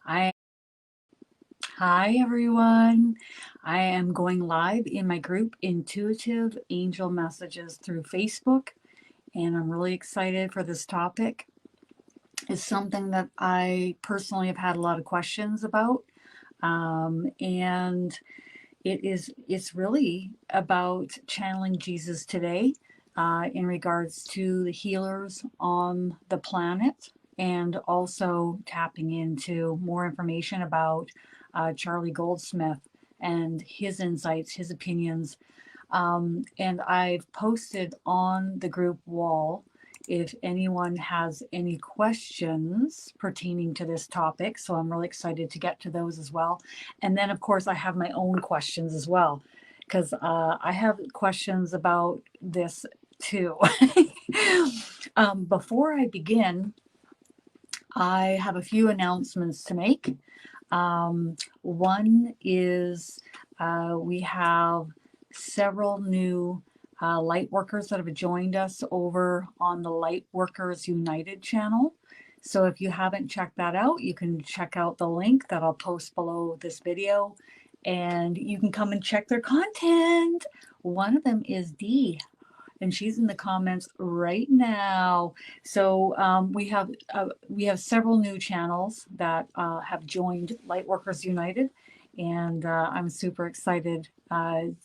Hi everyone. I am going live in my group Intuitive Angel Messages through Facebook, and I'm really excited for this topic. It's something that I personally have had a lot of questions about. And it's really about channeling Jesus today, in regards to the healers on the planet, and also tapping into more information about Charlie Goldsmith and his insights, his opinions. And I've posted on the group wall if anyone has any questions pertaining to this topic. So I'm really excited to get to those as well. And then, of course, I have my own questions as well, because I have questions about this too. Before I begin, I have a few announcements to make. One is we have several new light workers that have joined us over on the Light Workers United channel. So if you haven't checked that out, you can check out the link that I'll post below this video, and you can come and check their content. One of them is Dee, and she's in the comments right now. So we have several new channels that have joined Lightworkers United, and I'm super excited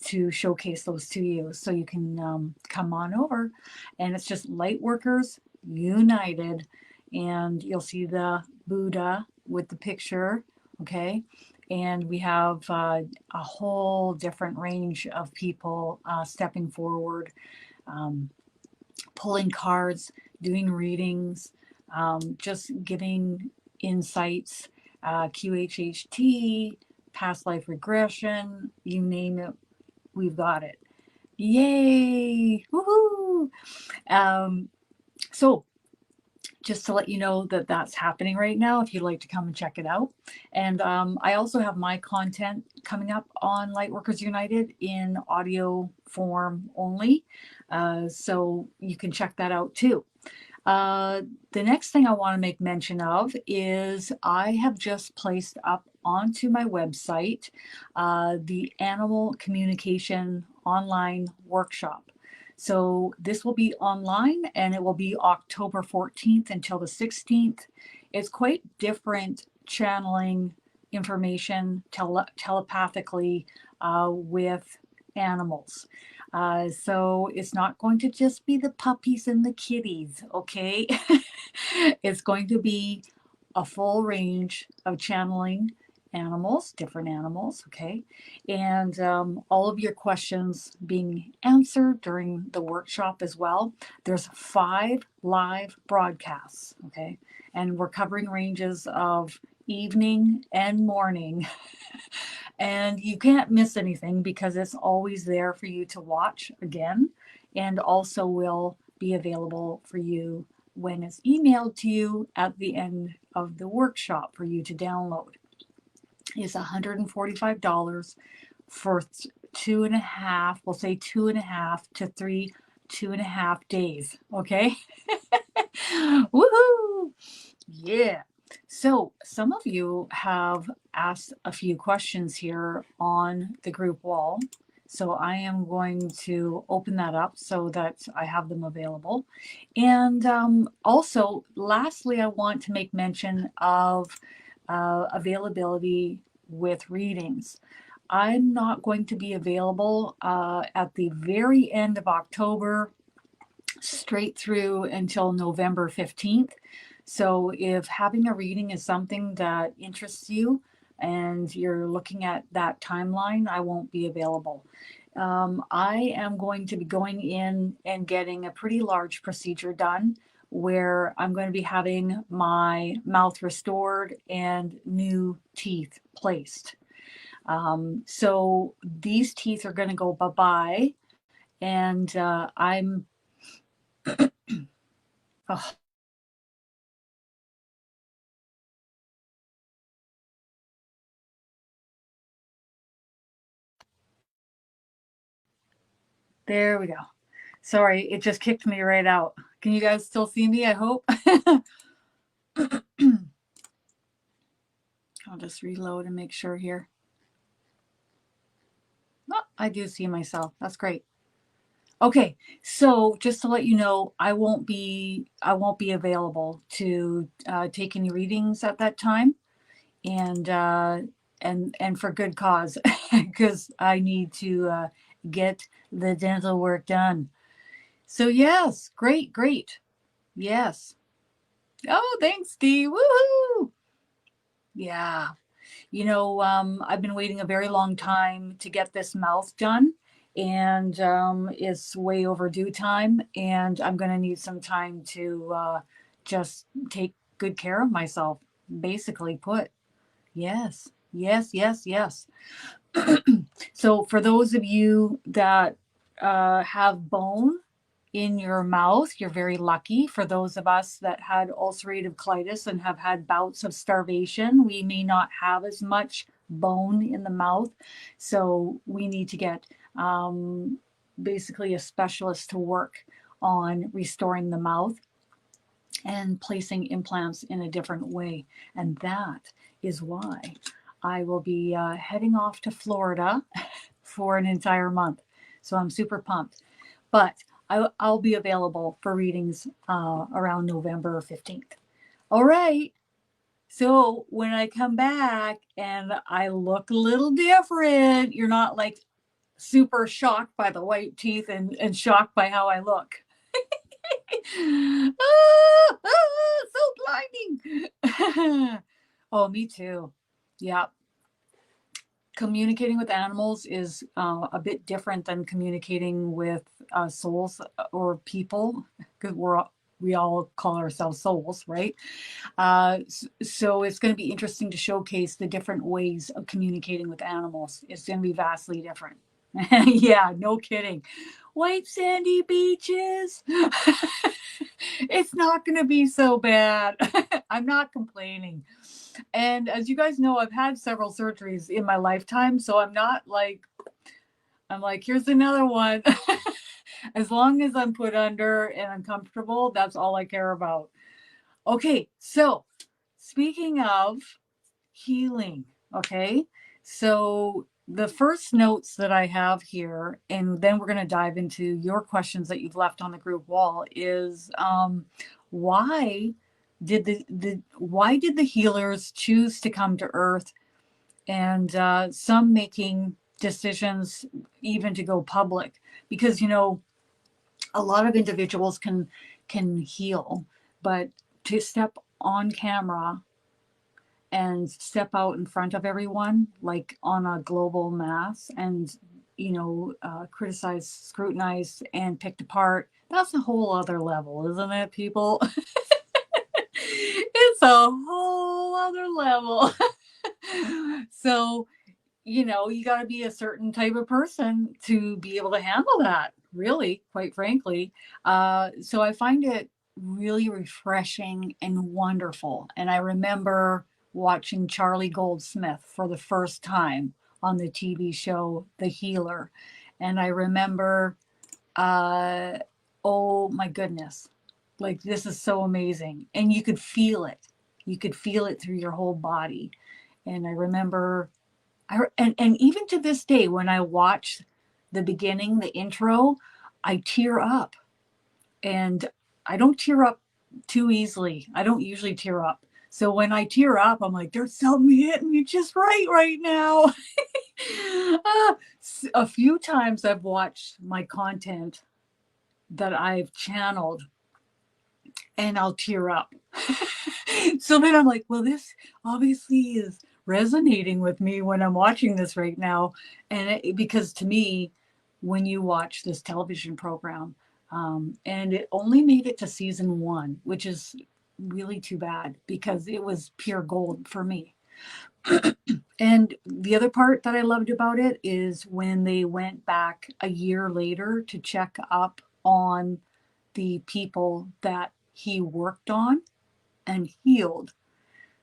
to showcase those to you. So you can come on over, and it's just Lightworkers United, and you'll see the Buddha with the picture. Okay. And we have a whole different range of people stepping forward, um, pulling cards, doing readings, just giving insights, QHHT, past life regression, you name it, we've got it. Yay! Woohoo! So just to let you know that that's happening right now, if you'd like to come and check it out. And I also have my content coming up on Lightworkers United in audio form only. So you can check that out too. The next thing I want to make mention of is I have just placed up onto my website the Animal Communication Online Workshop. So this will be online, and it will be October 14th until the 16th. It's quite different channeling information telepathically with animals. So it's not going to just be the puppies and the kitties, okay? It's going to be a full range of channeling animals, different animals, okay? And all of your questions being answered during the workshop as well. There's 5 live broadcasts, okay? And we're covering ranges of evening and morning. And you can't miss anything because it's always there for you to watch again, and also will be available for you when it's emailed to you at the end of the workshop for you to download. It's $145 for 2.5, we'll say 2.5 to 3, 2.5 days. Okay. Woohoo! Yeah. So some of you have asked a few questions here on the group wall. So I am going to open that up so that I have them available. And also, lastly, I want to make mention of availability with readings. I'm not going to be available at the very end of October straight through until November 15th. So if having a reading is something that interests you and you're looking at that timeline, I won't be available. I am going to be going in and getting a pretty large procedure done where I'm going to be having my mouth restored and new teeth placed. So these teeth are going to go bye-bye, and I'm, oh, there we go. Sorry, it just kicked me right out. Can you guys still see me? I hope. I'll just reload and make sure here. Oh, I do see myself. That's great. Okay, so just to let you know, I won't be available to take any readings at that time, and for good cause, because I need to get the dental work done. So yes, great, great, yes. Oh, thanks, Steve. Woohoo! Yeah. I've been waiting a very long time to get this mouth done, and it's way overdue time, and I'm going to need some time to just take good care of myself, basically put. Yes, yes, yes, yes. So for those of you that have bone in your mouth, you're very lucky. For those of us that had ulcerative colitis and have had bouts of starvation, we may not have as much bone in the mouth. So we need to get basically a specialist to work on restoring the mouth and placing implants in a different way. And that is why I will be heading off to Florida for an entire month. So I'm super pumped. But I'll be available for readings around November 15th. All right. So when I come back and I look a little different, you're not like super shocked by the white teeth and shocked by how I look. So blinding. Oh, me too. Yeah. Communicating with animals is a bit different than communicating with souls or people, because we all call ourselves souls, right? So it's going to be interesting to showcase the different ways of communicating with animals. It's going to be vastly different. Yeah, no kidding. White sandy beaches. It's not going to be so bad. I'm not complaining. And as you guys know, I've had several surgeries in my lifetime, so I'm like, here's another one. As long as I'm put under and I'm comfortable, that's all I care about. Okay, so speaking of healing, okay, so the first notes that I have here, and then we're going to dive into your questions that you've left on the group wall, is why did the healers choose to come to Earth, and some making decisions even to go public? Because a lot of individuals can heal, but to step on camera and step out in front of everyone, like on a global mass, and criticized, scrutinized, and picked apart, that's a whole other level, isn't it, people? It's a whole other level. So you got to be a certain type of person to be able to handle that, really, quite frankly. So I find it really refreshing and wonderful. And I remember watching Charlie Goldsmith for the first time on the TV show The Healer. And I remember, oh my goodness, like, this is so amazing. And you could feel it. You could feel it through your whole body. And I remember, and even to this day, when I watch the beginning, the intro, I tear up. And I don't tear up too easily. I don't usually tear up. So when I tear up, I'm like, there's something hitting me just right now. A few times I've watched my content that I've channeled, and I'll tear up. So then I'm like, well, this obviously is resonating with me when I'm watching this right now. And because to me, when you watch this television program, and it only made it to season 1, which is really too bad because it was pure gold for me. And the other part that I loved about it is when they went back a year later to check up on the people that he worked on and healed,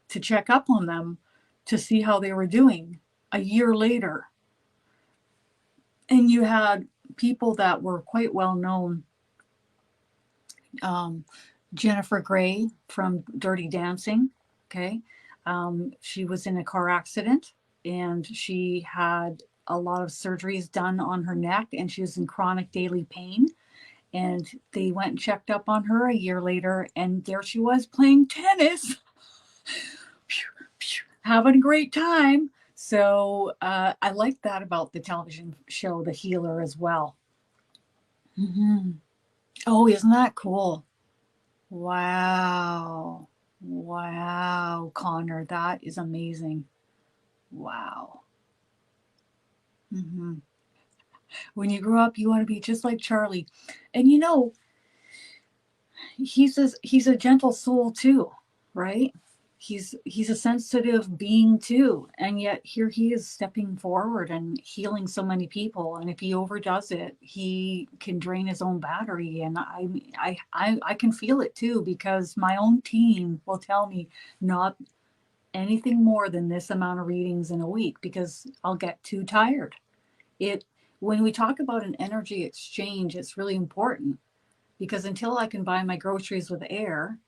to check up on them to see how they were doing a year later. And you had people that were quite well known. Jennifer Grey from Dirty Dancing, okay? She was in a car accident and she had a lot of surgeries done on her neck and she was in chronic daily pain. And they went and checked up on her a year later, and there she was playing tennis, having a great time. So I like that about the television show, The Healer, as well. Mm-hmm. Oh, isn't that cool? Wow. Wow, Connor, that is amazing. Wow. Mm-hmm. When you grow up, you want to be just like Charlie. And you know, he's a gentle soul too, right? He's a sensitive being too, and yet here he is stepping forward and healing so many people. And if he overdoes it, he can drain his own battery. And I can feel it too, because my own team will tell me not anything more than this amount of readings in a week because I'll get too tired. It When we talk about an energy exchange, it's really important because until I can buy my groceries with air,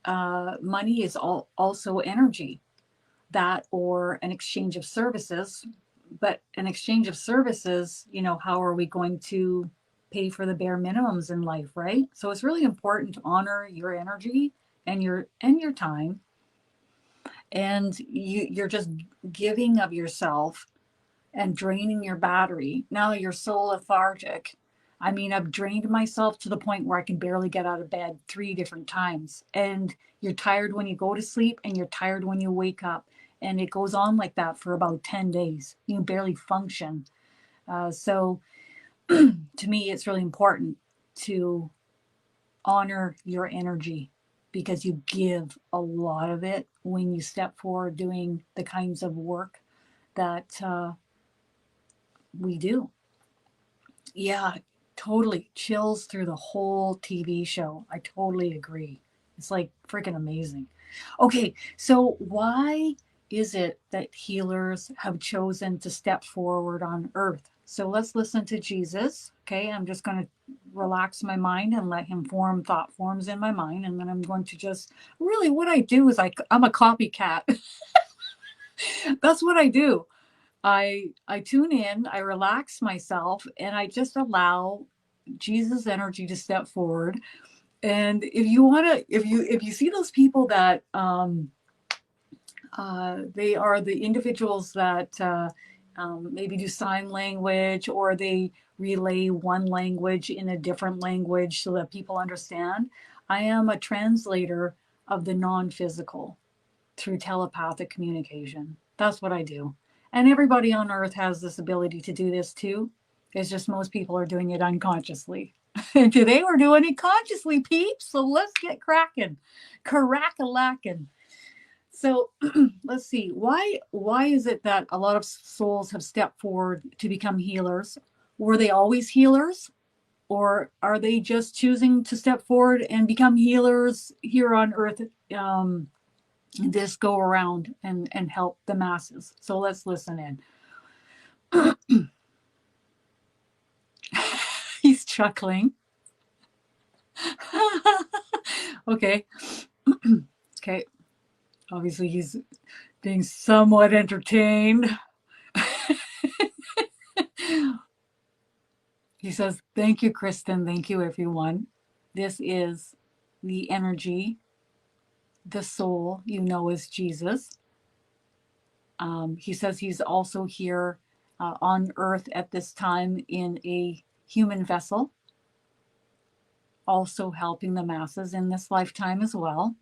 money is also energy, that or an exchange of services. But an exchange of services, how are we going to pay for the bare minimums in life, right? So it's really important to honor your energy and your time, and you're just giving of yourself and draining your battery. Now you're so lethargic. I mean, I've drained myself to the point where I can barely get out of bed 3 different times. And you're tired when you go to sleep and you're tired when you wake up. And it goes on like that for about 10 days. You barely function. So to me, it's really important to honor your energy because you give a lot of it when you step forward doing the kinds of work that we do. Yeah, totally. Chills through the whole TV show. I totally agree. It's like freaking amazing. Okay, so why is it that healers have chosen to step forward on earth? So let's listen to Jesus. Okay, I'm just going to relax my mind and let him form thought forms in my mind. And then I'm going to just really what I do is I'm a copycat. That's what I do. I tune in, I relax myself, and I just allow Jesus energy to step forward. And if you want to, if you see those people that they are the individuals that maybe do sign language or they relay one language in a different language so that people understand. I am a translator of the non-physical through telepathic communication. That's what I do. And everybody on earth has this ability to do this too. It's just most people are doing it unconsciously. And today we're doing it consciously, peeps. So let's get cracking. Carack-a-lackin'. So let's see. Why is it that a lot of souls have stepped forward to become healers? Were they always healers? Or are they just choosing to step forward and become healers here on earth this go around and help the masses? So let's listen in. He's chuckling. Okay. Okay. Obviously he's being somewhat entertained. He says, thank you, Kristin. Thank you, everyone. This is the energy, the soul you know as Jesus. He says he's also here on earth at this time in a human vessel, also helping the masses in this lifetime as well.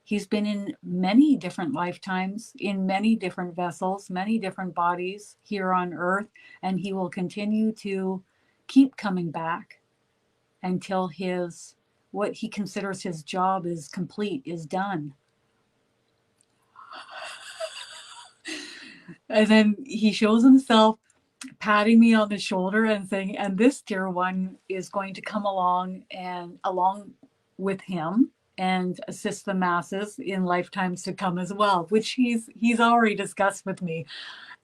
He's been in many different lifetimes, in many different vessels, many different bodies here on earth, and he will continue to keep coming back until what he considers his job is complete, is done. And then he shows himself patting me on the shoulder and saying, and this dear one is going to come along with him and assist the masses in lifetimes to come as well, which he's already discussed with me.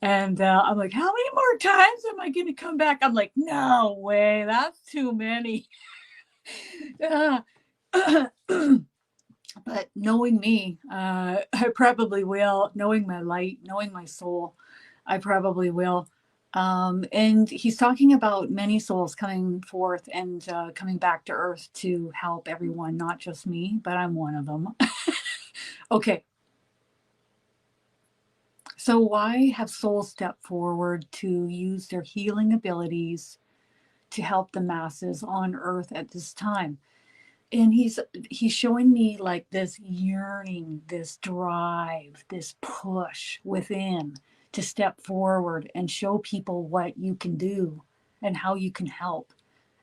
And I'm like, how many more times am I going to come back? I'm like, no way, that's too many. But But knowing me, I probably will. Knowing my light, knowing my soul, I probably will. And he's talking about many souls coming forth and coming back to earth to help everyone, not just me, but I'm one of them. Okay, so why have souls stepped forward to use their healing abilities to help the masses on earth at this time? And he's showing me like this yearning, this drive, this push within to step forward and show people what you can do and how you can help,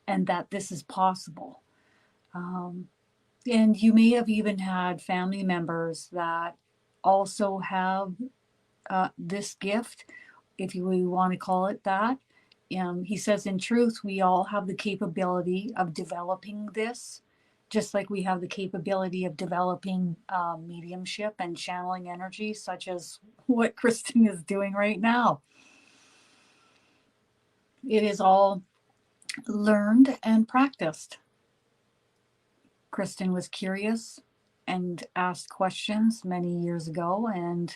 and that this is possible. um, and you may have even had family members that also have this gift, if you want to call it that. He says, in truth, we all have the capability of developing this, just like we have the capability of developing mediumship and channeling energy, such as what Kristin is doing right now. It is all learned and practiced. Kristin was curious and asked questions many years ago, and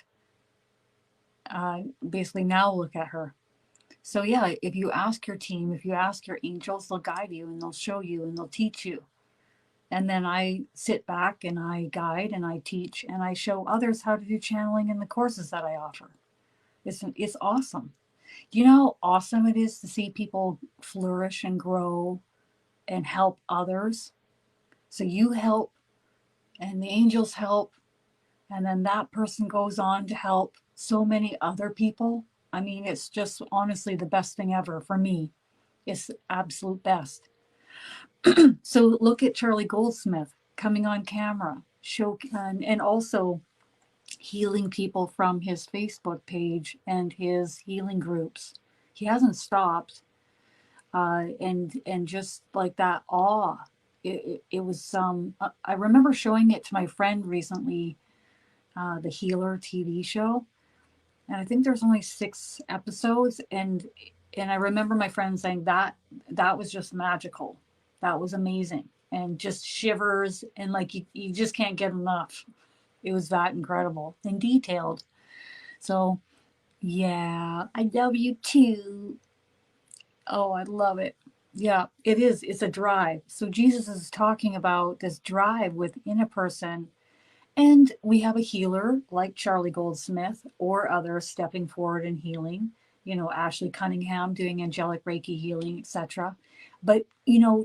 basically now look at her. So yeah, if you ask your team, if you ask your angels, they'll guide you and they'll show you and they'll teach you. And then I sit back and I guide and I teach and I show others how to do channeling in the courses that I offer. It's awesome. You know how awesome it is to see people flourish and grow and help others? So you help and the angels help, and then that person goes on to help so many other people. I mean, it's just honestly the best thing ever for me. It's the absolute best. So look at Charlie Goldsmith coming on camera, and also healing people from his Facebook page and his healing groups. He hasn't stopped, and just like that awe. It was I remember showing it to my friend recently, the Healer TV show, and I think there's only 6 episodes, and I remember my friend saying that was just magical, that was amazing, and just shivers, and like you just can't get enough. It was that incredible and detailed. So yeah, I love you too. Oh, I love it. Yeah, it is. It's a drive. So Jesus is talking about this drive within a person. And we have a healer like Charlie Goldsmith or others stepping forward and healing, Ashley Cunningham doing angelic Reiki healing, etc. But,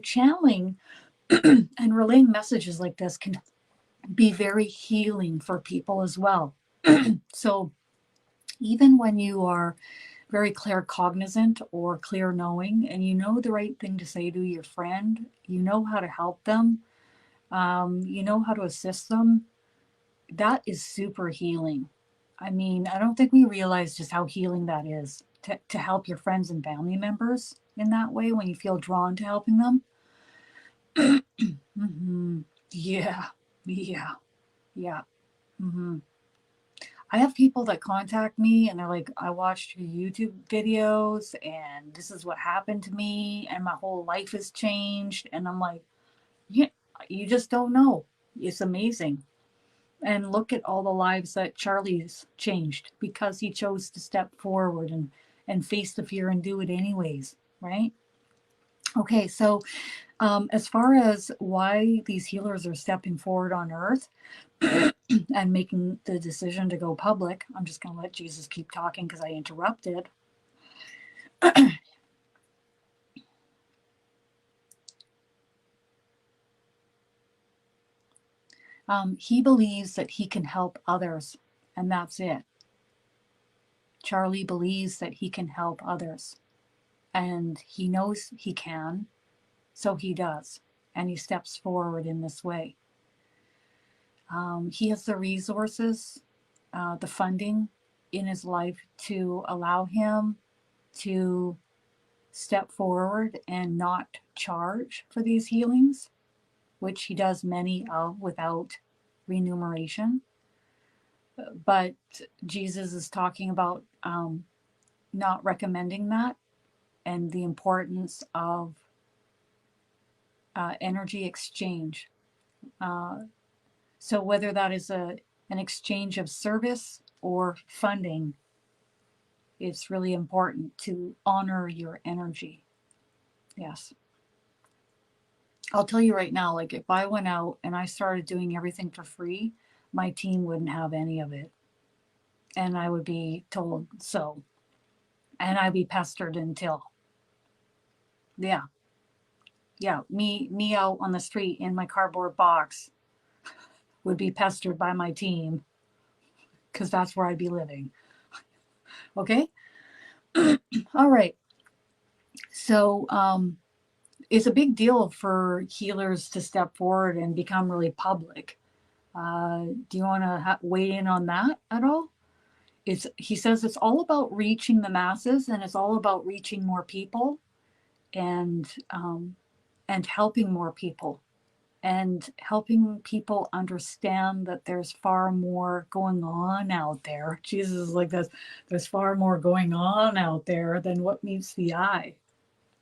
channeling and relaying messages like this can be very healing for people as well. So even when you are very claircognizant or clear knowing and you know the right thing to say to your friend, you know how to help them, you know how to assist them, that is super healing. I mean, I don't think we realize just how healing that is to help your friends and family members in that way when you feel drawn to helping them. Mm-hmm. Yeah, yeah, yeah. Mm-hmm. I have people that contact me and they're like, I watched your YouTube videos and this is what happened to me and my whole life has changed. And I'm like, yeah, you just don't know. It's amazing. And look at all the lives that Charlie's changed because he chose to step forward and face the fear and do it anyways, right? Okay, so as far as why these healers are stepping forward on earth and making the decision to go public, I'm just going to let Jesus keep talking because I interrupted. He believes that he can help others, and that's it. Charlie believes that he can help others, and he knows he can, so he does, and he steps forward in this way. He has the resources, the funding in his life to allow him to step forward and not charge for these healings, which he does many of without remuneration. But Jesus is talking about not recommending that and the importance of energy exchange. So whether that is an exchange of service or funding, it's really important to honor your energy. Yes. I'll tell you right now, like if I went out and I started doing everything for free, my team wouldn't have any of it. And I would be told so. And I'd be pestered until, yeah. Yeah, me out on the street in my cardboard box would be pestered by my team because that's where I'd be living. Okay? All right. So it's a big deal for healers to step forward and become really public. Do you want to weigh in on that at all? He says it's all about reaching the masses, and it's all about reaching more people and helping more people, and helping people understand that there's far more going on out there. Jesus is like this. There's far more going on out there than what meets the eye.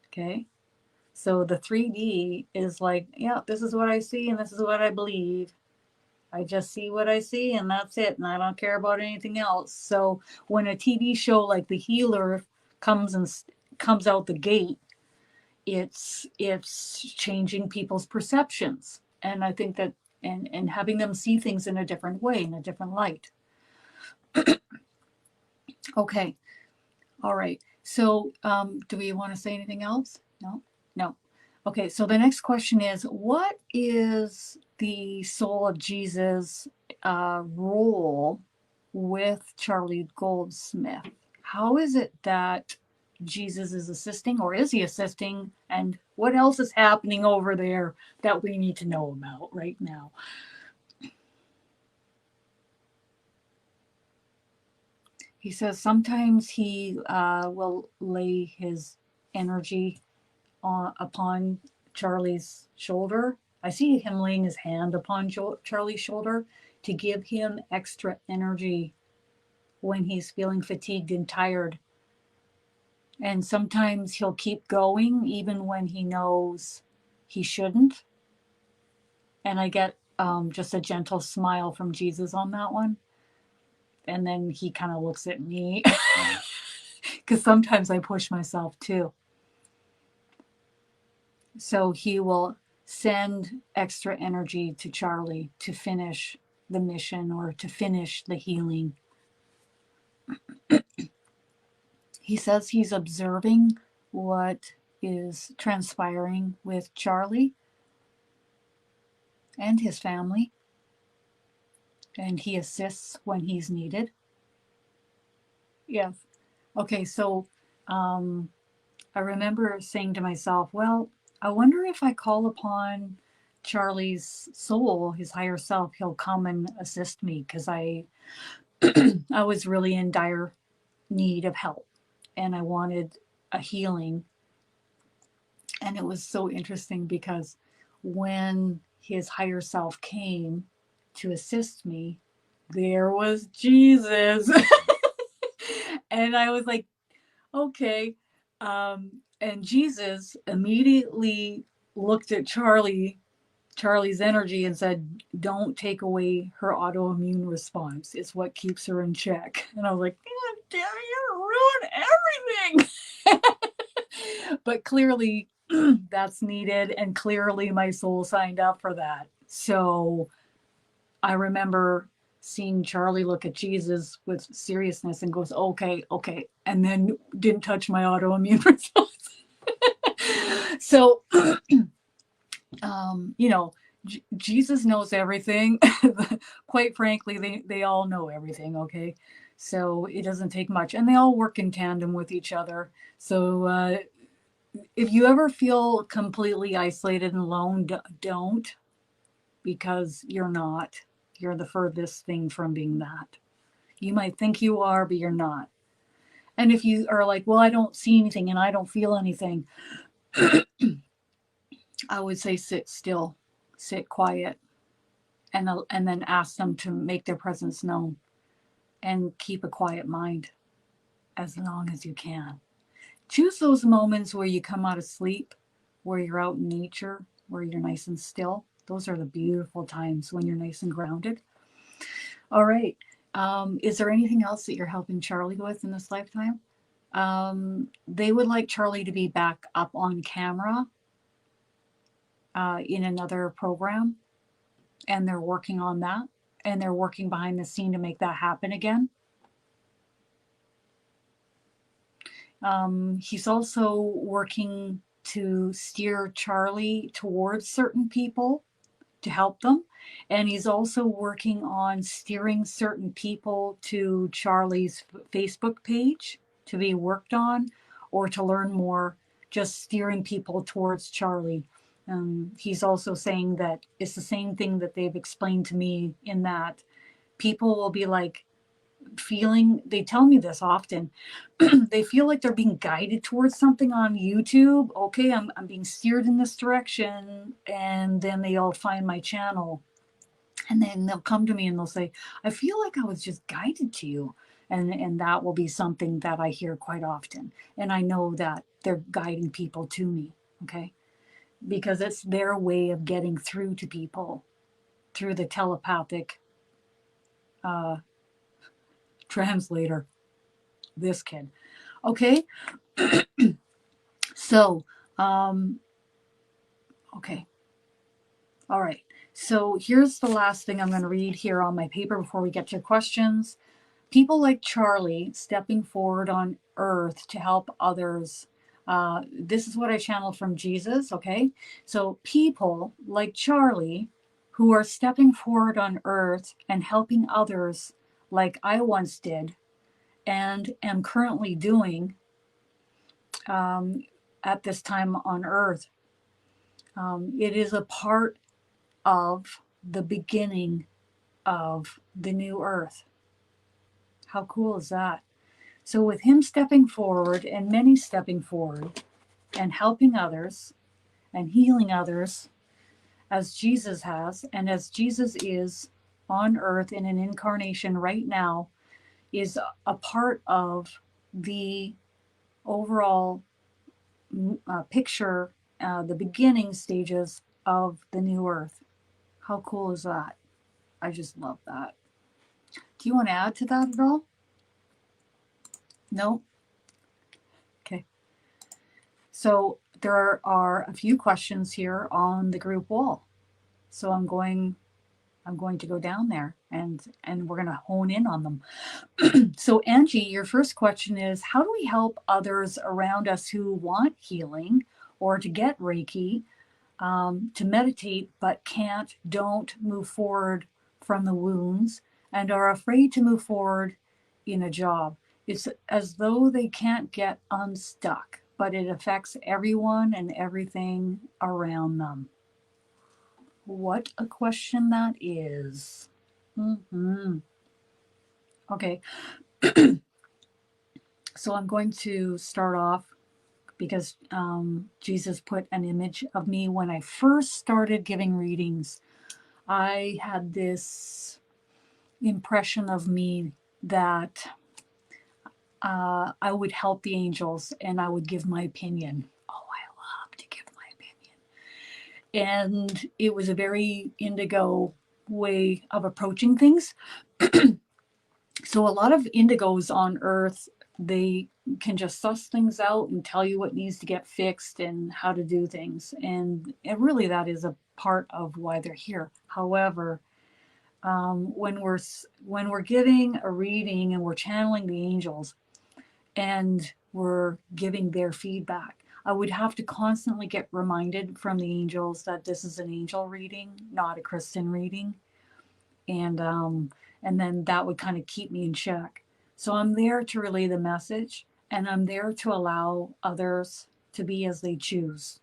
Okay. So the 3D is like, yeah, this is what I see and this is what I believe. I just see what I see and that's it. And I don't care about anything else. So when a TV show like The Healer comes out the gate, it's changing people's perceptions. And I think that and having them see things in a different way, in a different light. Okay. All right. So do we want to say anything else? No. Okay, so the next question is, what is the soul of Jesus' role with Charlie Goldsmith? How is it that Jesus is assisting, or is he assisting? And what else is happening over there that we need to know about right now? He says sometimes he will lay his energy upon Charlie's shoulder. I see him laying his hand upon Charlie's shoulder to give him extra energy when he's feeling fatigued and tired. And sometimes he'll keep going even when he knows he shouldn't. And I get just a gentle smile from Jesus on that one. And then he kind of looks at me because sometimes I push myself too. So he will send extra energy to Charlie to finish the mission or to finish the healing. He says he's observing what is transpiring with Charlie and his family, and he assists when he's needed. Yes. Okay, so I remember saying to myself, well, I wonder if I call upon Charlie's soul, his higher self, he'll come and assist me, because I was really in dire need of help and I wanted a healing. And it was so interesting because when his higher self came to assist me, there was Jesus. And I was like, okay. And Jesus immediately looked at Charlie's energy and said, don't take away her autoimmune response. It's what keeps her in check. And I was like, damn, you ruined everything. But clearly that's needed. And clearly my soul signed up for that. So I remember seeing Charlie look at Jesus with seriousness and goes, okay. And then didn't touch my autoimmune response. So, Jesus knows everything. Quite frankly, they all know everything, okay? So it doesn't take much. And they all work in tandem with each other. So if you ever feel completely isolated and alone, don't, because you're not. You're the furthest thing from being that. You might think you are, but you're not. And if you are like, well, I don't see anything and I don't feel anything, I would say sit still, sit quiet, and then ask them to make their presence known and keep a quiet mind as long as you can. Choose those moments where you come out of sleep, where you're out in nature, where you're nice and still, Those are the beautiful times when you're nice and grounded. All right. Is there anything else that you're helping Charlie with in this lifetime? They would like Charlie to be back up on camera in another program, and they're working on that, and they're working behind the scene to make that happen again. He's also working to steer Charlie towards certain people to help them. And he's also working on steering certain people to Charlie's Facebook page to be worked on or to learn more, just steering people towards Charlie. He's also saying that it's the same thing that they've explained to me, in that people will be like, they tell me this often, they feel like they're being guided towards something on YouTube. Okay, I'm being steered in this direction, and then they'll find my channel, and then they'll come to me and they'll say, I feel like I was just guided to you. And that will be something that I hear quite often. And I know that they're guiding people to me, okay? Because it's their way of getting through to people through the telepathic translator, this kid. Okay? So, okay. All right. So here's the last thing I'm going to read here on my paper before we get to questions. People like Charlie stepping forward on earth to help others. This is what I channeled from Jesus, okay? So people like Charlie who are stepping forward on earth and helping others like I once did and am currently doing at this time on earth. It is a part of the beginning of the new earth. How cool is that? So with him stepping forward and many stepping forward and helping others and healing others as Jesus has, and as Jesus is on earth in an incarnation right now, is a part of the overall picture, the beginning stages of the new earth. How cool is that? I just love that. Do you want to add to that at all? No? Okay. So there are a few questions here on the group wall. So I'm going to go down there and we're going to hone in on them. So Angie, your first question is, how do we help others around us who want healing or to get Reiki, to meditate but don't move forward from the wounds and are afraid to move forward in a job? It's as though they can't get unstuck, but it affects everyone and everything around them. What a question that is. Okay. So I'm going to start off because Jesus put an image of me when I first started giving readings. I had this impression of me that I would help the angels and I would give my opinion. Oh, I love to give my opinion. And it was a very indigo way of approaching things. So a lot of indigos on earth, they can just suss things out and tell you what needs to get fixed and how to do things. And really that is a part of why they're here. However, when we're giving a reading and we're channeling the angels and we're giving their feedback, I would have to constantly get reminded from the angels that this is an angel reading, not a Kristin reading. And then that would kind of keep me in check. So I'm there to relay the message, and I'm there to allow others to be as they choose.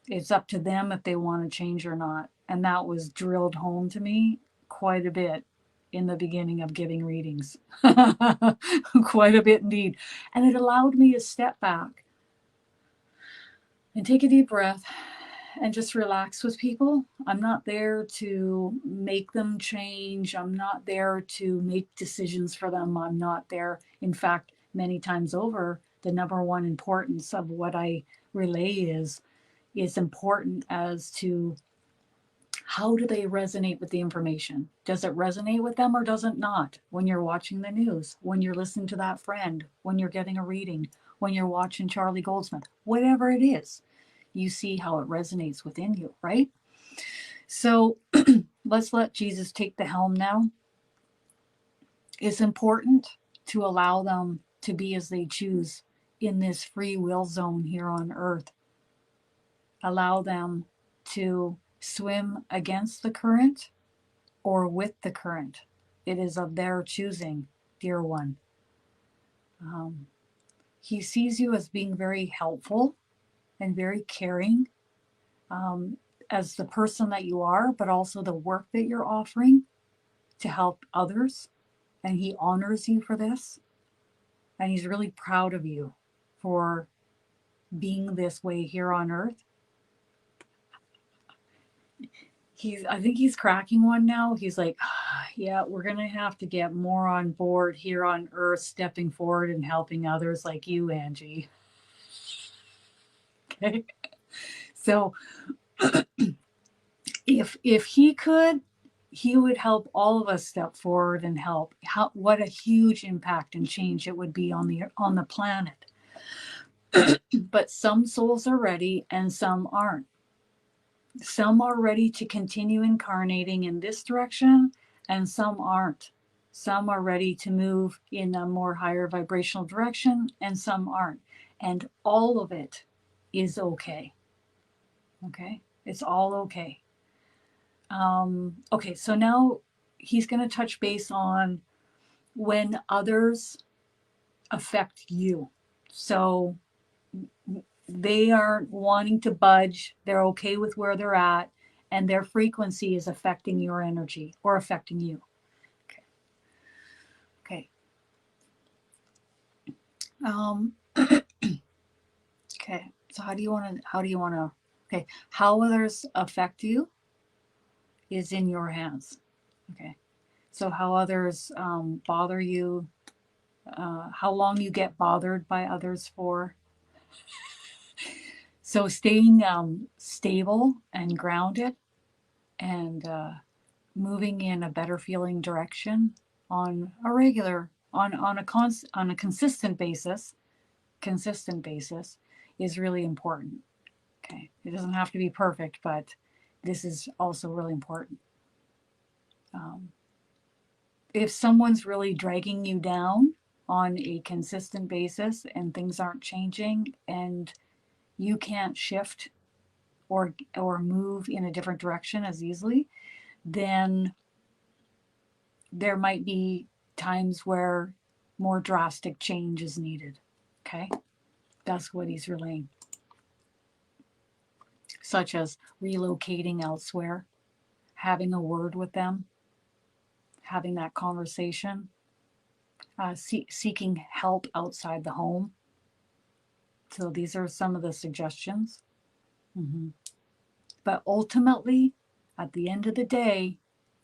It's up to them if they want to change or not. And that was drilled home to me quite a bit in the beginning of giving readings. Quite a bit indeed. And it allowed me to step back and take a deep breath and just relax with people. I'm not there to make them change. I'm not there to make decisions for them. I'm not there. In fact, many times over, the number one importance of what I relay is important as to How do they resonate with the information? Does it resonate with them or does it not? When you're watching the news, when you're listening to that friend, when you're getting a reading, when you're watching Charlie Goldsmith, whatever it is, you see how it resonates within you, right? So let's let Jesus take the helm now. It's important to allow them to be as they choose in this free will zone here on earth. Allow them to swim against the current or with the current. It is of their choosing, dear one. He sees you as being very helpful and very caring, as the person that you are, but also the work that you're offering to help others. And he honors you for this. And he's really proud of you for being this way here on earth. I think he's cracking one now. He's like, yeah, we're going to have to get more on board here on earth, stepping forward and helping others like you, Angie. Okay. So if he could, he would help all of us step forward and help. What a huge impact and change it would be on the planet. But some souls are ready and some aren't. Some are ready to continue incarnating in this direction and some aren't. Some are ready to move in a more higher vibrational direction and some aren't. And all of it is okay. Okay? It's all okay. Okay, so now he's going to touch base on when others affect you. So they aren't wanting to budge, they're okay with where they're at, and their frequency is affecting your energy or affecting you. Okay. Okay. So how do you want to, okay, how others affect you is in your hands. Okay. So how others bother you, how long you get bothered by others for. So staying stable and grounded and moving in a better feeling direction on a regular, on a consistent basis is really important. Okay. It doesn't have to be perfect, but this is also really important. If someone's really dragging you down on a consistent basis and things aren't changing and you can't shift or move in a different direction as easily, then there might be times where more drastic change is needed. Okay? That's what he's relaying. Such as relocating elsewhere, having a word with them, having that conversation, seeking help outside the home. So these are some of the suggestions. But ultimately, at the end of the day,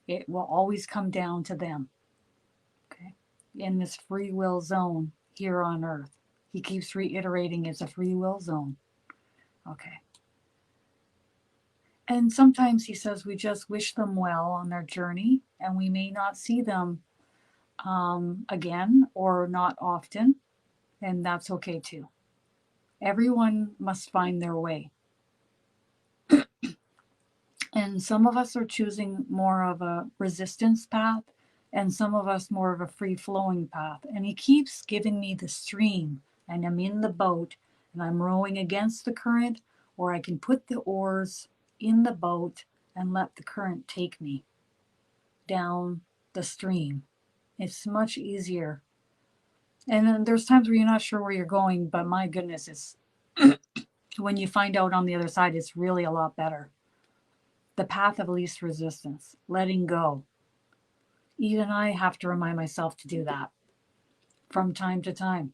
it will always come down to them. Okay? In this free will zone here on earth. He keeps reiterating it's a free will zone. Okay. And sometimes he says we just wish them well on their journey and we may not see them again or not often, and that's okay too. Everyone must find their way. And some of us are choosing more of a resistance path and some of us more of a free-flowing path. And he keeps giving me the stream and I'm in the boat and I'm rowing against the current, or I can put the oars in the boat and let the current take me down the stream. It's much easier. And then there's times where you're not sure where you're going, but my goodness, it's when you find out on the other side, it's really a lot better. The path of least resistance, letting go. Even I have to remind myself to do that from time to time.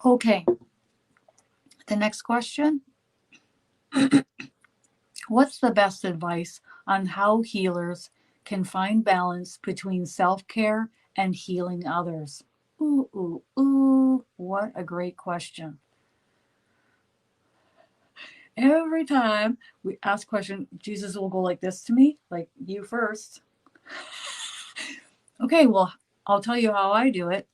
Okay, the next question. What's the best advice on how healers can find balance between self-care and healing others? Ooh, ooh, ooh, what a great question. Every time we ask a question, Jesus will go like this to me, like, you first. Okay, well, I'll tell you how I do it.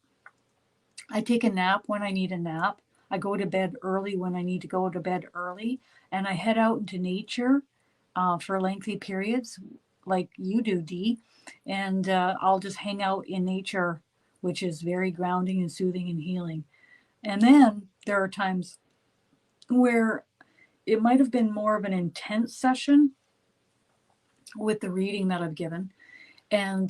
I take a nap when I need a nap. I go to bed early when I need to go to bed early. And I head out into nature for lengthy periods, like you do, Dee. And I'll just hang out in nature, which is very grounding and soothing and healing. And then there are times where it might have been more of an intense session with the reading that I've given. And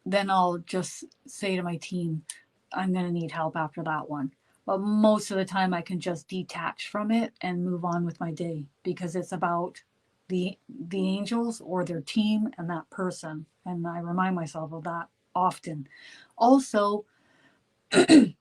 then I'll just say to my team, I'm going to need help after that one. But most of the time, I can just detach from it and move on with my day because it's about the angels or their team and that person. And I remind myself of that often. Also, the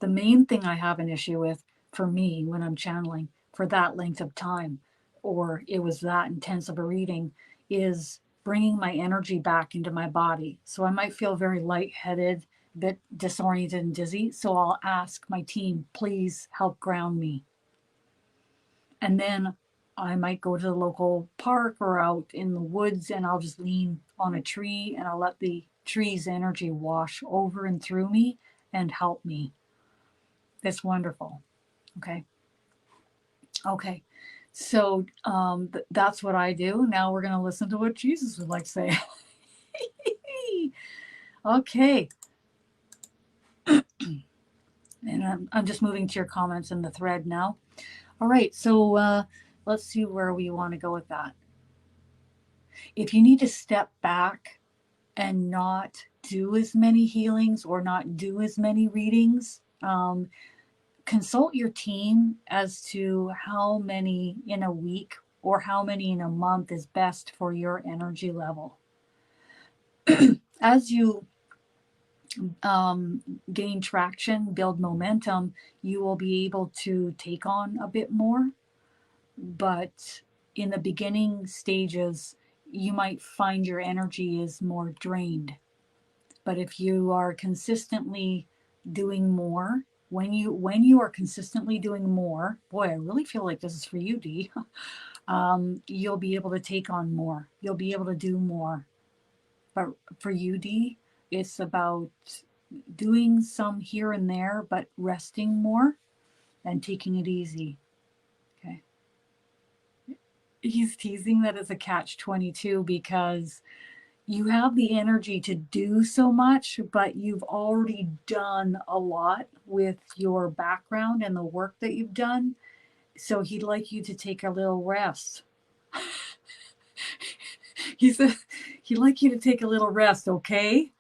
main thing I have an issue with for me when I'm channeling for that length of time, or it was that intense of a reading, is bringing my energy back into my body. So I might feel very lightheaded, a bit disoriented and dizzy. So I'll ask my team, please help ground me. And then I might go to the local park or out in the woods and I'll just lean on a tree and I'll let the tree's energy wash over and through me and help me. It's wonderful. Okay. Okay. So that's what I do. Now we're going to listen to what Jesus would like to say. Okay. And I'm just moving to your comments in the thread now. All right. So let's see where we want to go with that. If you need to step back and not do as many healings or not do as many readings, consult your team as to how many in a week or how many in a month is best for your energy level. As you gain traction, build momentum, you will be able to take on a bit more. But in the beginning stages, you might find your energy is more drained. But if you are consistently doing more, when you are consistently doing more, boy, I really feel like this is for you, Dee. You'll be able to take on more. You'll be able to do more. But for you, Dee, it's about doing some here and there, but resting more and taking it easy. Okay. He's teasing that it's a catch-22 because you have the energy to do so much, but you've already done a lot with your background and the work that you've done. So he'd like you to take a little rest. He said he'd like you to take a little rest, okay?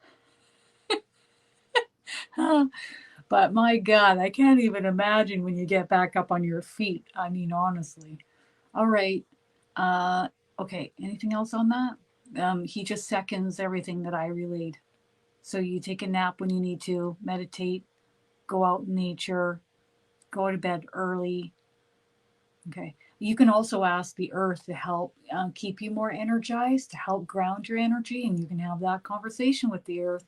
But my God, I can't even imagine when you get back up on your feet. I mean, honestly. All right. Okay. Anything else on that? He just seconds everything that I relayed. So you take a nap when you need to, meditate, go out in nature, go to bed early. Okay. You can also ask the earth to help keep you more energized, to help ground your energy, and you can have that conversation with the earth.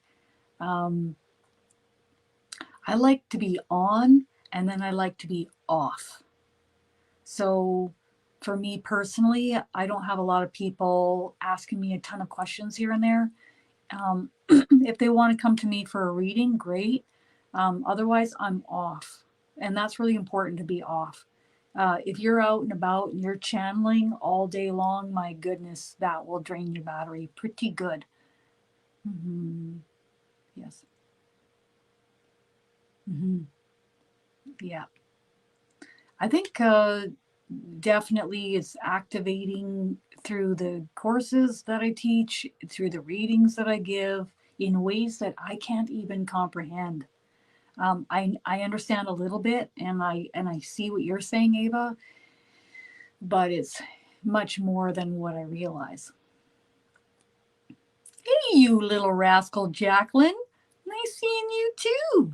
I like to be on and then I like to be off. So for me personally, I don't have a lot of people asking me a ton of questions here and there. If they want to come to me for a reading, great. Otherwise, I'm off. And that's really important to be off. If you're out and about and you're channeling all day long, my goodness, that will drain your battery pretty good. Mm-hmm. Yes. Mm-hmm. Yeah. I think definitely it's activating through the courses that I teach, through the readings that I give in ways that I can't even comprehend. I understand a little bit and I see what you're saying, Ava, but it's much more than what I realize. Hey, you little rascal, Jacqueline. Nice seeing you too.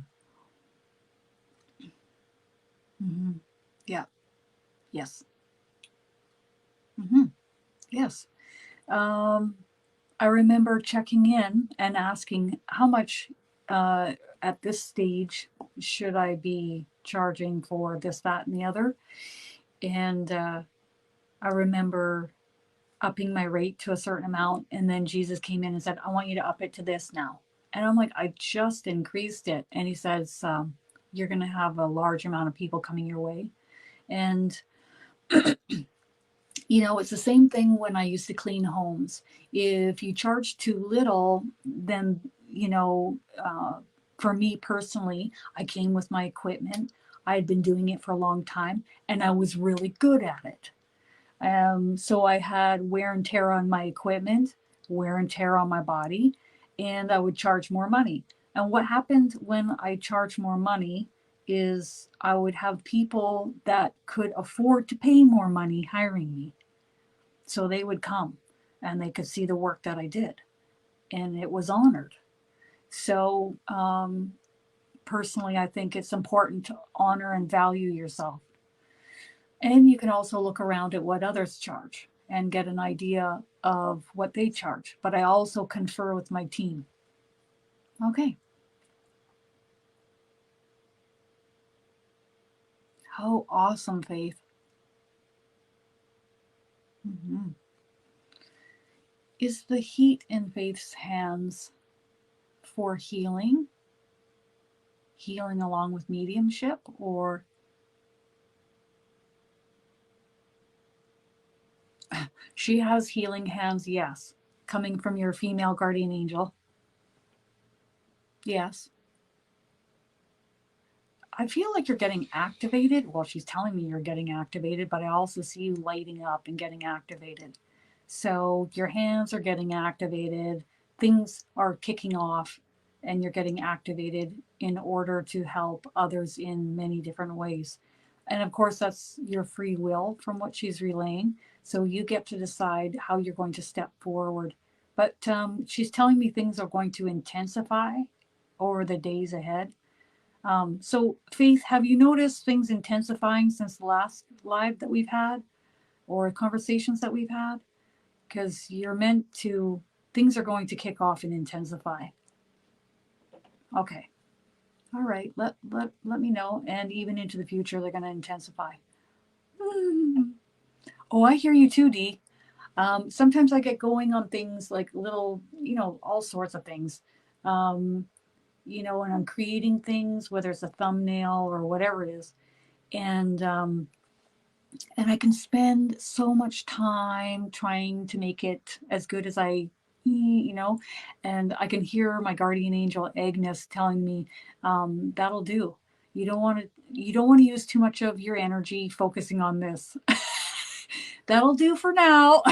Mm-hmm. Yeah. Yes. Mm-hmm. Yes. I remember checking in and asking how much at this stage should I be charging for this, that, and the other. And I remember upping my rate to a certain amount, and then Jesus came in and said, I want you to up it to this now. And I'm like, I just increased it. And he says, you're going to have a large amount of people coming your way. And it's the same thing when I used to clean homes. If you charge too little, then, for me personally, I came with my equipment. I had been doing it for a long time and I was really good at it. So I had wear and tear on my equipment, wear and tear on my body, and I would charge more money. And what happened when I charged more money is I would have people that could afford to pay more money hiring me. So they would come and they could see the work that I did, and it was honored. So, personally, I think it's important to honor and value yourself. And you can also look around at what others charge and get an idea of what they charge. But I also confer with my team. Okay. How awesome, Faith. Mm-hmm. Is the heat in Faith's hands for healing? Healing along with mediumship, or she has healing hands, yes. Coming from your female guardian angel. Yes. I feel like you're getting activated. Well, she's telling me you're getting activated, but I also see you lighting up and getting activated. So your hands are getting activated, things are kicking off, and you're getting activated in order to help others in many different ways. And of course, that's your free will from what she's relaying. So you get to decide how you're going to step forward. But she's telling me things are going to intensify over the days ahead. So, Faith, have you noticed things intensifying since the last live that we've had or conversations that we've had? Because you're meant to, things are going to kick off and intensify. Okay. All right. Let me know. And even into the future, they're going to intensify. Oh, I hear you too, Dee. Sometimes I get going on things like little, all sorts of things. And I'm creating things, whether it's a thumbnail or whatever it is. And I can spend so much time trying to make it as good as and I can hear my guardian angel Agnes telling me, that'll do. You don't want to use too much of your energy focusing on this. That'll do for now.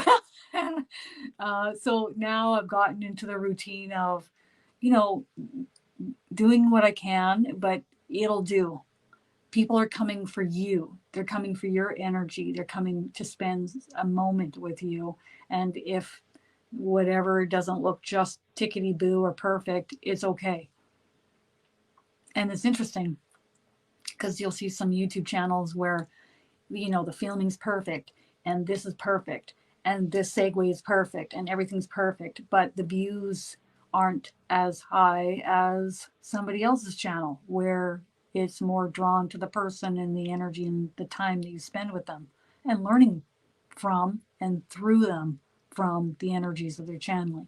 So now I've gotten into the routine of, doing what I can, but it'll do. People are coming for you. They're coming for your energy. They're coming to spend a moment with you. And if whatever doesn't look just tickety boo or perfect, it's okay. And it's interesting because you'll see some YouTube channels where, the filming's perfect and this is perfect and this segue is perfect and everything's perfect, but the views aren't as high as somebody else's channel where it's more drawn to the person and the energy and the time that you spend with them and learning from and through them from the energies that they're channeling.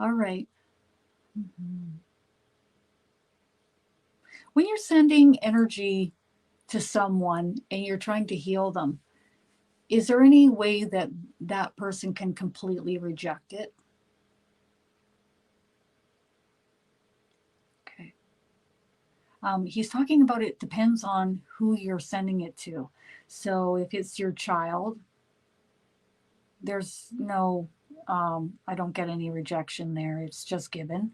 All right. Mm-hmm. When you're sending energy to someone and you're trying to heal them, is there any way that that person can completely reject it? Okay. He's talking about it depends on who you're sending it to. So if it's your child, there's no, I don't get any rejection there. It's just given.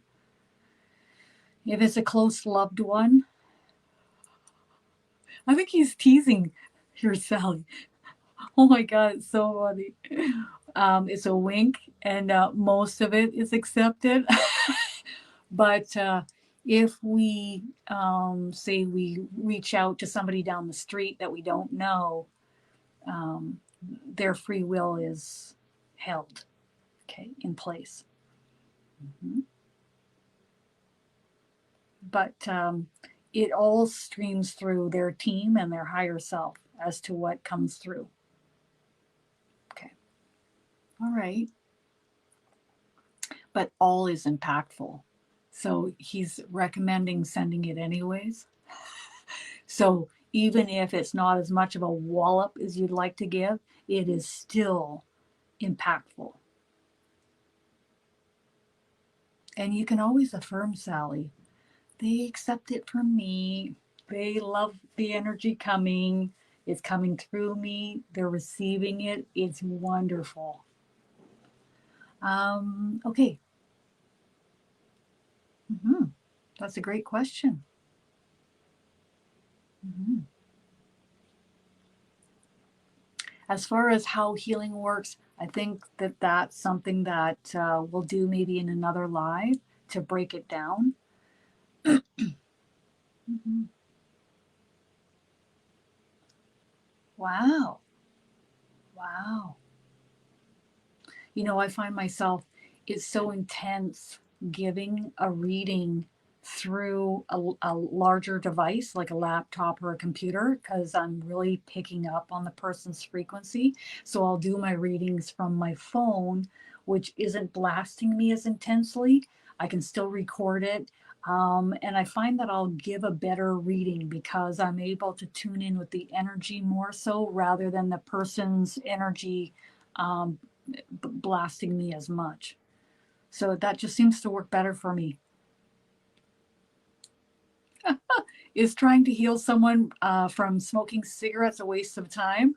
If it's a close loved one, I think he's teasing your Sally. Oh my God, it's so funny. It's a wink, and most of it is accepted. But if we say we reach out to somebody down the street that we don't know, their free will is held, okay, in place. Mm-hmm. But it all streams through their team and their higher self as to what comes through. Okay. All right. But all is impactful. So he's recommending sending it anyways. So even if it's not as much of a wallop as you'd like to give, it is still impactful. And you can always affirm, Sally, they accept it from me. They love the energy coming. It's coming through me. They're receiving it. It's wonderful. Okay. That's a great question. As far as how healing works, I think that that's something that we'll do maybe in another live to break it down. Wow. Wow. You know, I find myself, it's so intense giving a reading through a larger device like a laptop or a computer because I'm really picking up on the person's frequency. So I'll do my readings from my phone, which isn't blasting me as intensely. I can still record it. And I find that I'll give a better reading because I'm able to tune in with the energy more so rather than the person's energy um, blasting me as much. So that just seems to work better for me. Is trying to heal someone from smoking cigarettes a waste of time?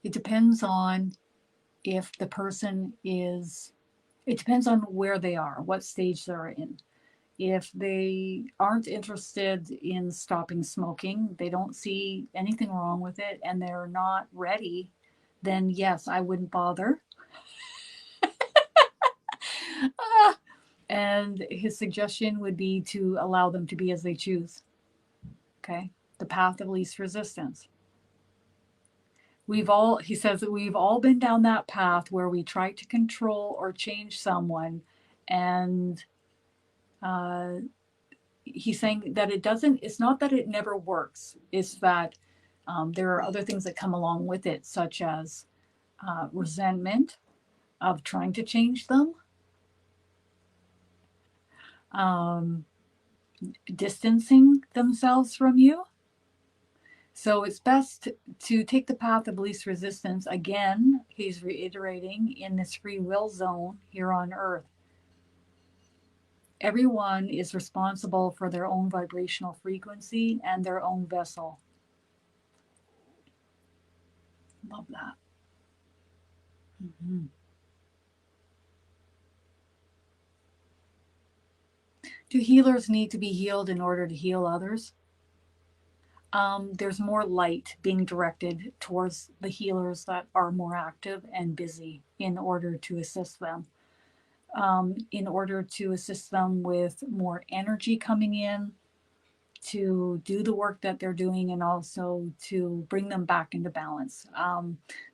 It depends on if the person is, it depends on where they are, what stage they're in. If they aren't interested in stopping smoking, they don't see anything wrong with it, and they're not ready, then yes, I wouldn't bother. And his suggestion would be to allow them to be as they choose. Okay. The path of least resistance. He says that we've all been down that path where we try to control or change someone. And uh, he's saying that it's not that it never works, it's that there are other things that come along with it, such as resentment of trying to change them, um, distancing themselves from you. So it's best to take the path of least resistance. Again, he's reiterating in this free will zone here on Earth. Everyone is responsible for their own vibrational frequency and their own vessel. Love that. Mm-hmm. Do healers need to be healed in order to heal others? There's more light being directed towards the healers that are more active and busy in order to assist them. In order to assist them with more energy coming in to do the work that they're doing and also to bring them back into balance.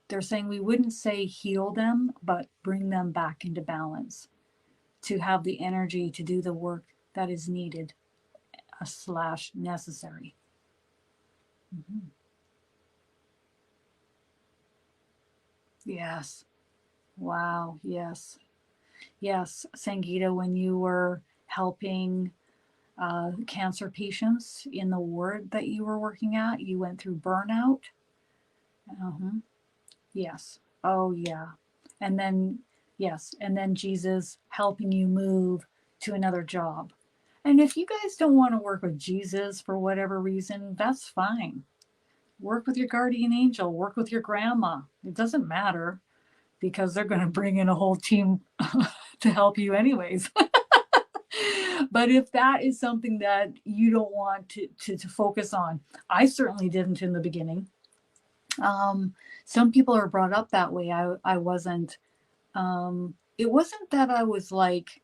They're saying we wouldn't say heal them, but bring them back into balance to have the energy to do the work that is needed / necessary. Mm-hmm. Yes. Wow. Yes. Yes. Sangeeta, when you were helping cancer patients in the ward that you were working at, you went through burnout. Uh-huh. Yes. Oh, yeah. And then, yes. And then Jesus helping you move to another job. And if you guys don't want to work with Jesus for whatever reason, that's fine. Work with your guardian angel, work with your grandma. It doesn't matter because they're going to bring in a whole team to help you, anyways. But if that is something that you don't want to focus on, I certainly didn't in the beginning. Some people are brought up that way. I wasn't. It wasn't that I was like,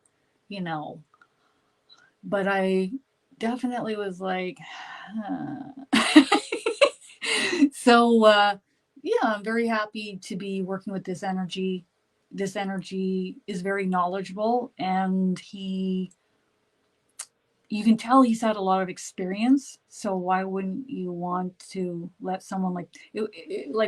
you know, but I definitely was like, so yeah, I'm very happy to be working with this energy. This energy is very knowledgeable, and he you can tell he's had a lot of experience. So why wouldn't you want to let someone like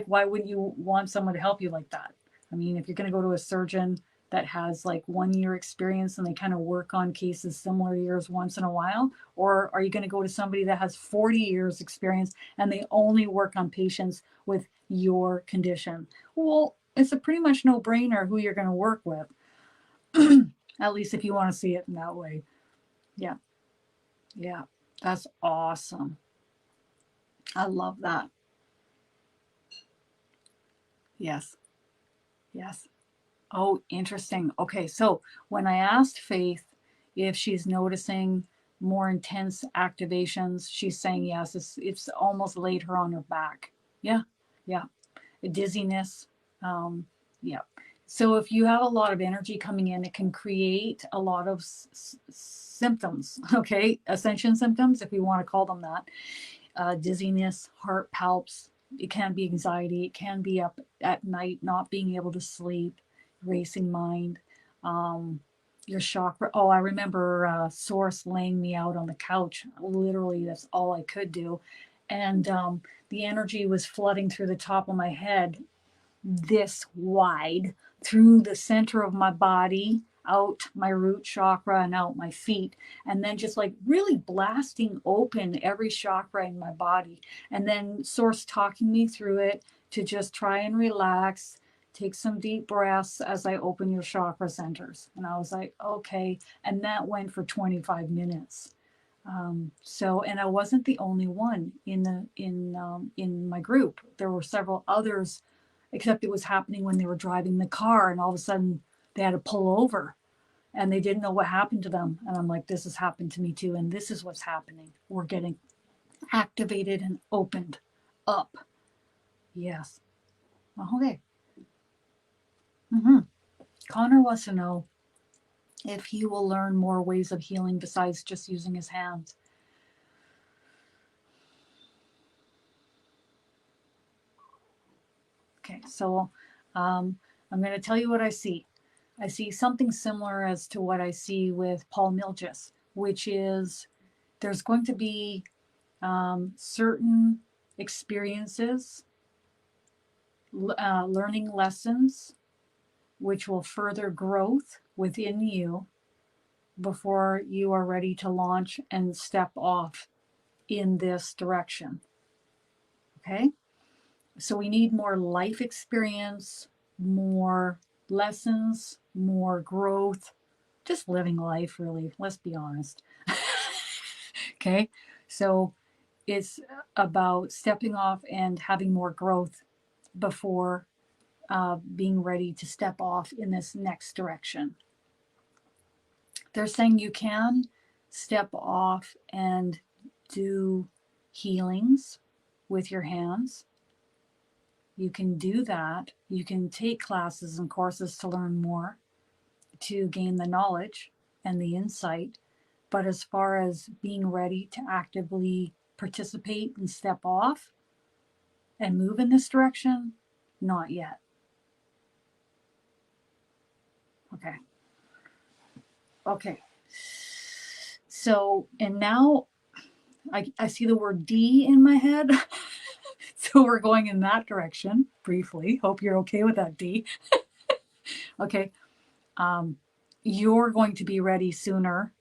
why wouldn't you want someone to help you like that? I mean, if you're going to go to a surgeon that has like 1 year experience and they kind of work on cases similar to yours once in a while, or are you going to go to somebody that has 40 years experience and they only work on patients with your condition? Well, it's a pretty much no brainer who you're going to work with. At least if you want to see it in that way. Yeah. Yeah. That's awesome. I love that. Yes. Yes. Oh, interesting. Okay. So when I asked Faith if she's noticing more intense activations, she's saying yes. It's almost laid her on her back. Yeah. Yeah. Dizziness. Yeah. So if you have a lot of energy coming in, it can create a lot of symptoms, okay? Ascension symptoms, if we want to call them that. Dizziness, heart palps. It can be anxiety. It can be up at night, not being able to sleep, racing mind. Your chakra. Oh, I remember Source laying me out on the couch. Literally, that's all I could do. And the energy was flooding through the top of my head this wide through the center of my body, out my root chakra and out my feet, and then just like really blasting open every chakra in my body. And then Source talking me through it to just try and relax, take some deep breaths as I open your chakra centers. And I was like, okay. And that went for 25 minutes. And I wasn't the only one in my group. There were several others, except it was happening when they were driving the car, and all of a sudden they had to pull over, and they didn't know what happened to them. And I'm like, this has happened to me too, and this is what's happening. We're getting activated and opened up. Yes. Okay. Connor wants to know if he will learn more ways of healing besides just using his hands. Okay, so I'm going to tell you what I see. I see something similar as to what I see with Paul Milgis, which is there's going to be certain experiences, learning lessons, which will further growth within you before you are ready to launch and step off in this direction. Okay? So we need more life experience, more lessons, more growth, just living life, really. Let's be honest. Okay? So it's about stepping off and having more growth before being ready to step off in this next direction. They're saying you can step off and do healings with your hands. You can do that. You can take classes and courses to learn more, to gain the knowledge and the insight. But as far as being ready to actively participate and step off and move in this direction, not yet. Okay. Okay. So, and now I see the word D in my head. So we're going in that direction briefly. Hope you're okay with that, D. Okay. You're going to be ready sooner.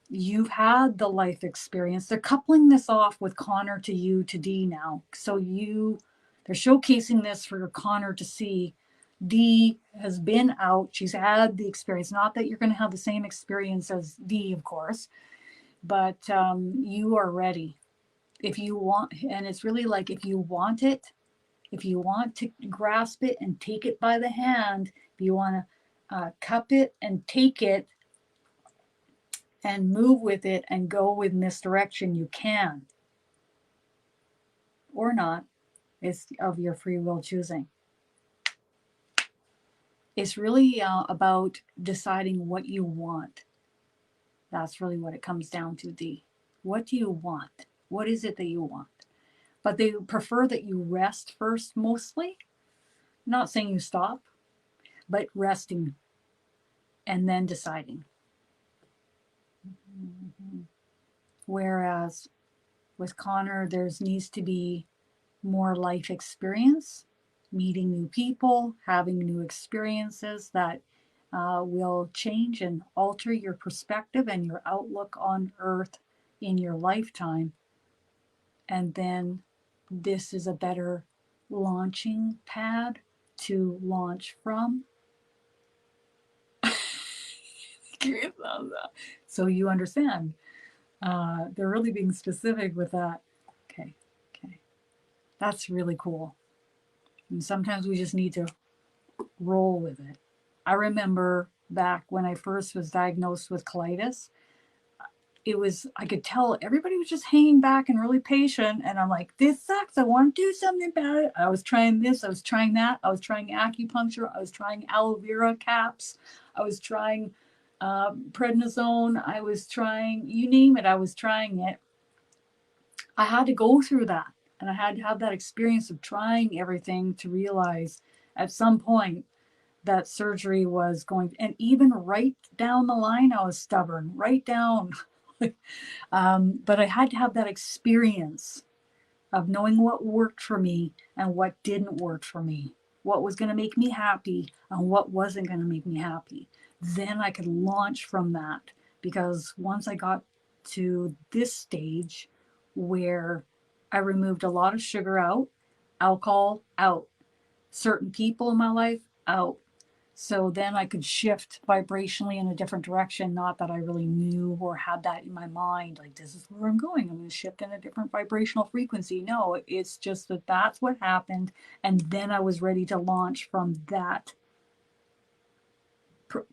You've had the life experience. They're coupling this off with Connor to you to D now. So they're showcasing this for Connor to see. D has been out. She's had the experience. Not that you're going to have the same experience as D, of course, but you are ready. If you want, and it's really like if you want it, if you want to grasp it and take it by the hand, if you want to cup it and take it and move with it and go in this direction, you can. Or not. It's of your free will choosing. It's really about deciding what you want. That's really what it comes down to, D. What do you want? What is it that you want? But they prefer that you rest first, mostly. Not saying you stop, but resting and then deciding. Whereas with Connor, there's needs to be more life experience, meeting new people, having new experiences that will change and alter your perspective and your outlook on Earth in your lifetime. And then this is a better launching pad to launch from. So you understand. They're really being specific with that. Okay, okay. That's really cool. And sometimes we just need to roll with it. I remember back when I first was diagnosed with colitis, I could tell everybody was just hanging back and really patient. And I'm like, this sucks. I want to do something about it. I was trying this, I was trying that. I was trying acupuncture. I was trying aloe vera caps. I was trying prednisone. I was trying, you name it, I was trying it. I had to go through that. And I had to have that experience of trying everything to realize at some point that surgery was going, and even right down the line, I was stubborn, right down. But I had to have that experience of knowing what worked for me and what didn't work for me, what was going to make me happy and what wasn't going to make me happy. Then I could launch from that, because once I got to this stage where I removed a lot of sugar out, alcohol out, certain people in my life out. So then I could shift vibrationally in a different direction. Not that I really knew or had that in my mind, like, this is where I'm going. I'm going to shift in a different vibrational frequency. No, it's just that that's what happened. And then I was ready to launch from that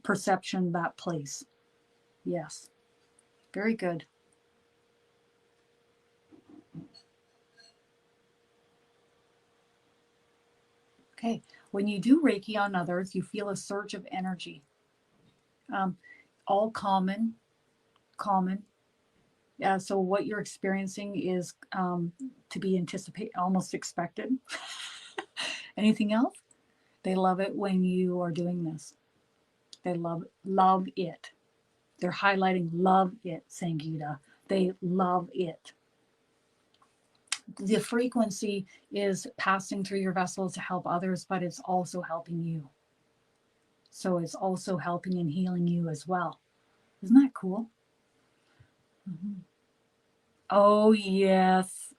perception, that place. Yes. Very good. Okay. When you do Reiki on others, you feel a surge of energy. All common. So what you're experiencing is to be anticipated, almost expected. Anything else? They love it when you are doing this. They love it. They're highlighting love it, Sangeeta. They love it. The frequency is passing through your vessel to help others, but it's also helping you. So it's also helping and healing you as well. Isn't that cool? Mm-hmm. Oh, yes.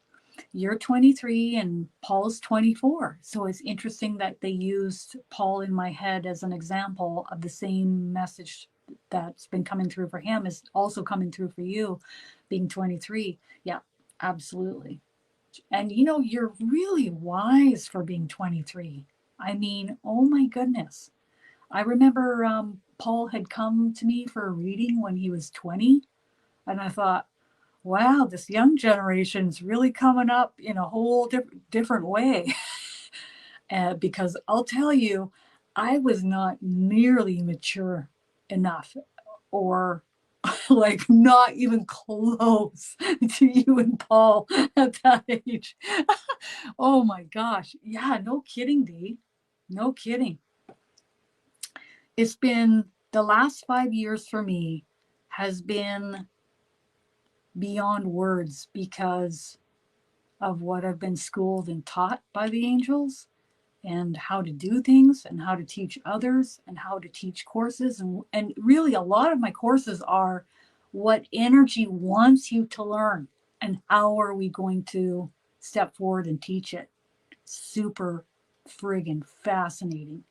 You're 23 and Paul's 24. So it's interesting that they used Paul in my head as an example of the same message that's been coming through for him is also coming through for you, being 23. Yeah, absolutely. And you're really wise for being 23. I mean, oh my goodness. I remember Paul had come to me for a reading when he was 20. And I thought, wow, this young generation's really coming up in a whole different way. Because I'll tell you, I was not nearly mature enough, or like not even close to you and Paul at that age. Oh my gosh. Yeah, no kidding, Dee. No kidding. It's been the last 5 years for me has been beyond words because of what I've been schooled and taught by the angels, and how to do things and how to teach others and how to teach courses. And really, a lot of my courses are what energy wants you to learn and how are we going to step forward and teach it. Super friggin' fascinating.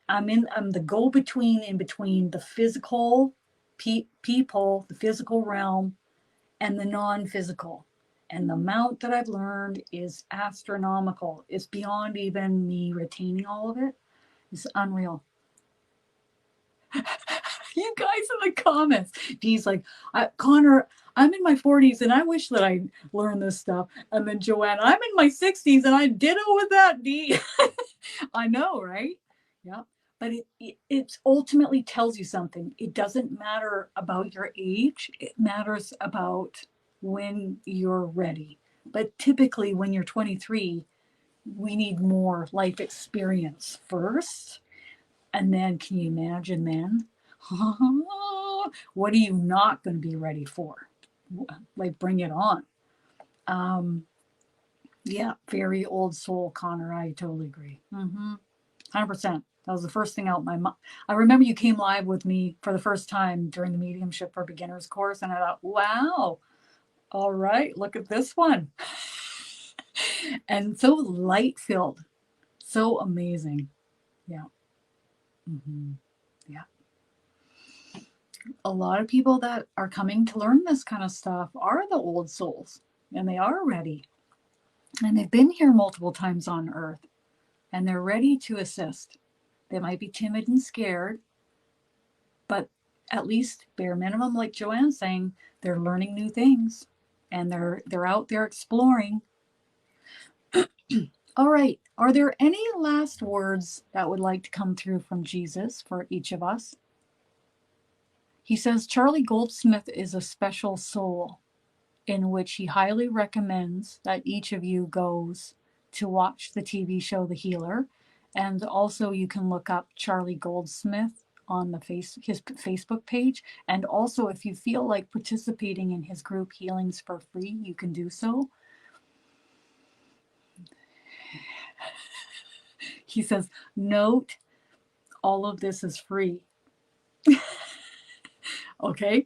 I'm the go-between in between the physical people, the physical realm, and the non-physical. And the amount that I've learned is astronomical. It's beyond even me retaining all of it. It's unreal. You guys in the comments. Dee's like, Connor, I'm in my 40s and I wish that I learned this stuff. And then Joanne, I'm in my 60s and I ditto with that, Dee. I know, right? Yeah. But it ultimately tells you something. It doesn't matter about your age. It matters about when you're ready. But typically when you're 23, we need more life experience first. And then can you imagine then? What are you not going to be ready for? like bring it on. Yeah, very old soul, Connor. I totally agree. 100%. That was the first thing out my mind. I remember you came live with me for the first time during the Mediumship for Beginners course, and I thought, wow, all right, look at this one. And so light filled, so amazing. Yeah. Yeah. A lot of people that are coming to learn this kind of stuff are the old souls, and they are ready. And they've been here multiple times on earth, and they're ready to assist. They might be timid and scared, but at least bare minimum, like Joanne's saying, they're learning new things and they're out there exploring. All right. Are there any last words that would like to come through from Jesus for each of us? He says Charlie Goldsmith is a special soul in which he highly recommends that each of you goes to watch the TV show The Healer. And also you can look up Charlie Goldsmith on his Facebook page. And also if you feel like participating in his group Healings for Free, you can do so. He says, note, all of this is free. Okay.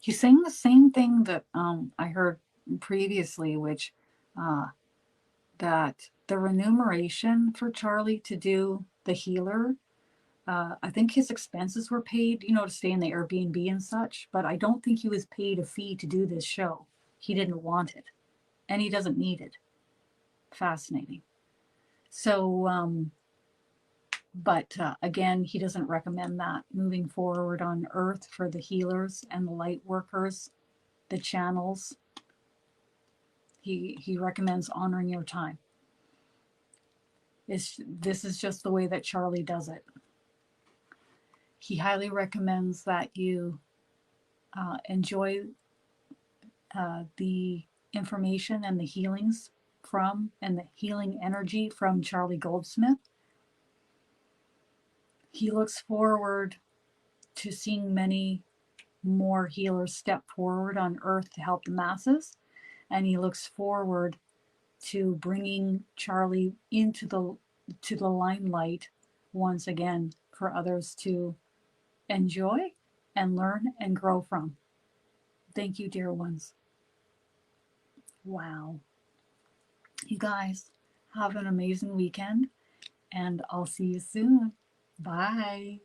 He's saying the same thing that I heard previously, which that the remuneration for Charlie to do the healer, I think his expenses were paid, to stay in the Airbnb and such, but I don't think he was paid a fee to do this show. He didn't want it, and he doesn't need it. Fascinating. So, but again, he doesn't recommend that moving forward on Earth for the healers and the light workers, the channels. He recommends honoring your time. This is just the way that Charlie does it. He highly recommends that you enjoy the information and the healings from and the healing energy from Charlie Goldsmith. He looks forward to seeing many more healers step forward on Earth to help the masses, and he looks forward to bringing Charlie into the limelight once again for others to enjoy and learn and grow from. Thank you, dear ones. Wow. You guys have an amazing weekend, and I'll see you soon. Bye.